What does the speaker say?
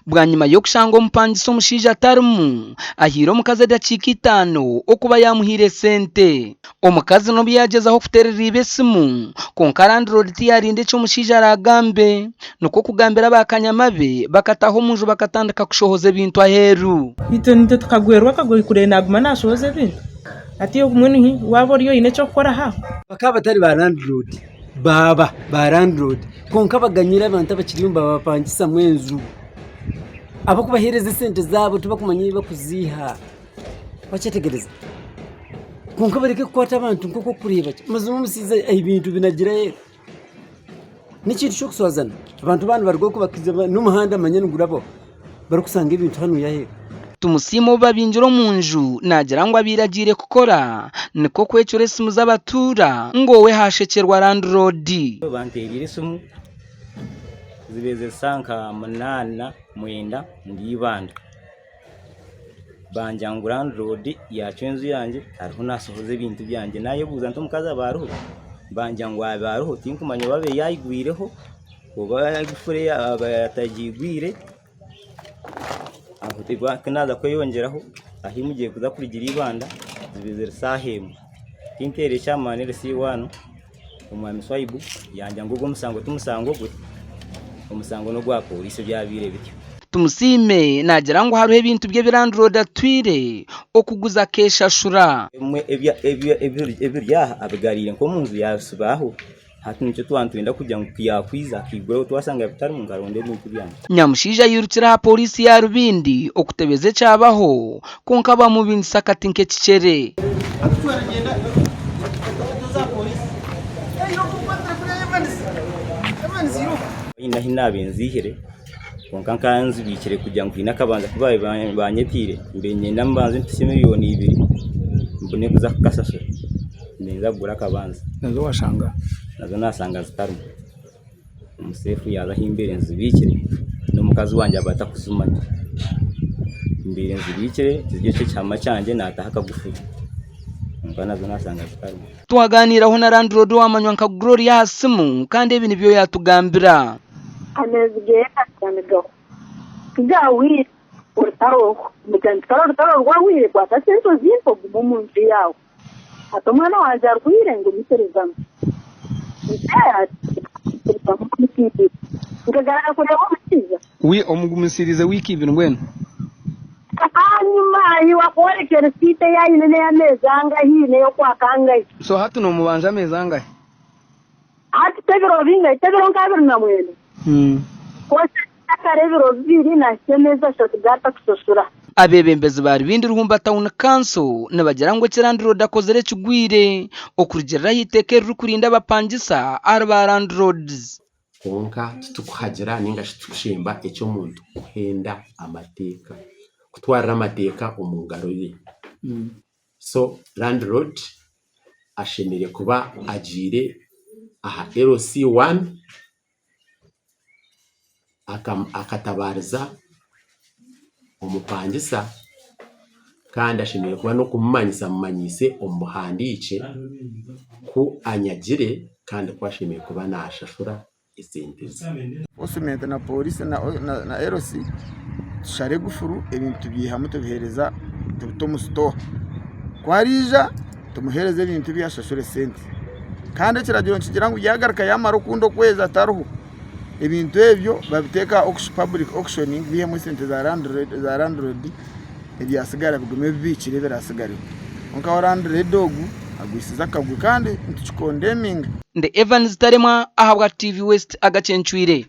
bwa nyuma yo kushanga omupangisa omushaija atarimu ahira omukazi edakika 5 okuba yamuhire sente. Omukazi no byagezaho kuterera ibesimu konka landlord tiyarinde ekyo omushaija aragambe nuko kugambira bakanyamabe bakataho omunju bakatandika kushohoza ebintu aheru. Ito nite tukagwerwa kagoyi kure naguma nashohoza ebintu ati omweni wabo riyo ine cyo gukora ha bakaba batari ba landlord baba ba landlord konka baganyira abantu abakiriyumba babapangisa mwenzu abo kubahereza sente zabo tubakumanye bakuziha bacetegereza konka bareke kwata abantu nkoko kureba mazumu musiza ibintu binagira yero n'ikintu cyo kuswazana abantu bana barwo kubakiza n'umuhanda manyanugurabo barakusanga ibintu hano yahe. Tumusimo babinjiro munju nagira ngo abiragire kukora niko kwecure simu z'abatura ngo we hashekerwa landlord banterire simu zibeze sanka 8 mwenda ndibanda banjangura landlord yacenzu yanje ariho nasohoze ibintu byanje naye buza ntomukaza baruho banjangwa baruho tinkumanye babe yayigwireho oba yagufure abatagigwire aho tibwa kanaza kweyongeraho ahimugiye kuza kurigira ibanda zibizera sahemu tintere chamane resi wano umwami Swaibu yanja ngo musango tumusango gwe umusango no gwa polisi byabire bityo. Tumusime nagira ngo haruhe ibintu bye birandroda atwire okuguza kesha shura ebya abigarire nko munzu yasubaho hati nicyo twantwenda kujya ngo yakwiza kigwe twasanga bitari mu ngaronde n'ibintu byanje. Nyamushija yirukira polisi ya Rubindi okutebeze cyabaho konka bamubindi sakati nke kicere hina benzihere konka kanzi bikire kujya ngo inakabanza kubaye banyetire mbenye nambanze ntise miliyoni 2 mbone kuza kasasho neza gura kabanza nazo washanga nazo nasanga zitaru umusefu yaza himbere nzibikire no mukazi wanje abata kusumata imbere nzibikire zigice cyama cyanje nataha kagufu umva nazo nasanga zitaru. Twaganiraho na landlord wamanywa nka Gloria hasimu kandi ibintu byo yatugambira anezge akanigo gawi urtaro mugantaro rwawire kwa tasenzo zimpo gumunzi yawo atomwana wanje arwire ngo miterezamo ngagara ko rero mutiza wi omugumisirize wiki ibintu ngweno anyuma yiwakore kersite yayine yamezanga hine yo kwakanga so hatu no mubanje amezanga ati tebero vinga tebero ngabiro na mwene kwose akarebero biri na semeza shotugata kusosura abebembezi bari bindi ruhumba town council nabagira ngo kirandroda kozere kigwire okurigera yiteke rukurinda abapangisa arba landlords konka tukuhagera ninga tushimba ecyo muntu uhenda amateka kutwara amateka umungaro ye so landlord ashemere kuba agire aha LC1 akatabariza umupangisa kandi ashimire kuba no kumumanyisa mumanyise umuhandice ku anyagire kandi kwashimiye kuba nashashura isenteze osumente na polisi na LC share gufuru ibintu bihamu tubihereza tumusto kwarija tumuhereze ibintu byashashure sente kandi kiragiro kigira ngo yagaruka yamara ukundo kweza taruhu ibintu ebyo babiteka public auctioning bihe mu sente za landlord ebyasigara bigume bibikire birasigara onka landlord dogu agwisiza kagwe kandi ntukondeming nde Evans Tarema ahabwa TV West agacenchwire.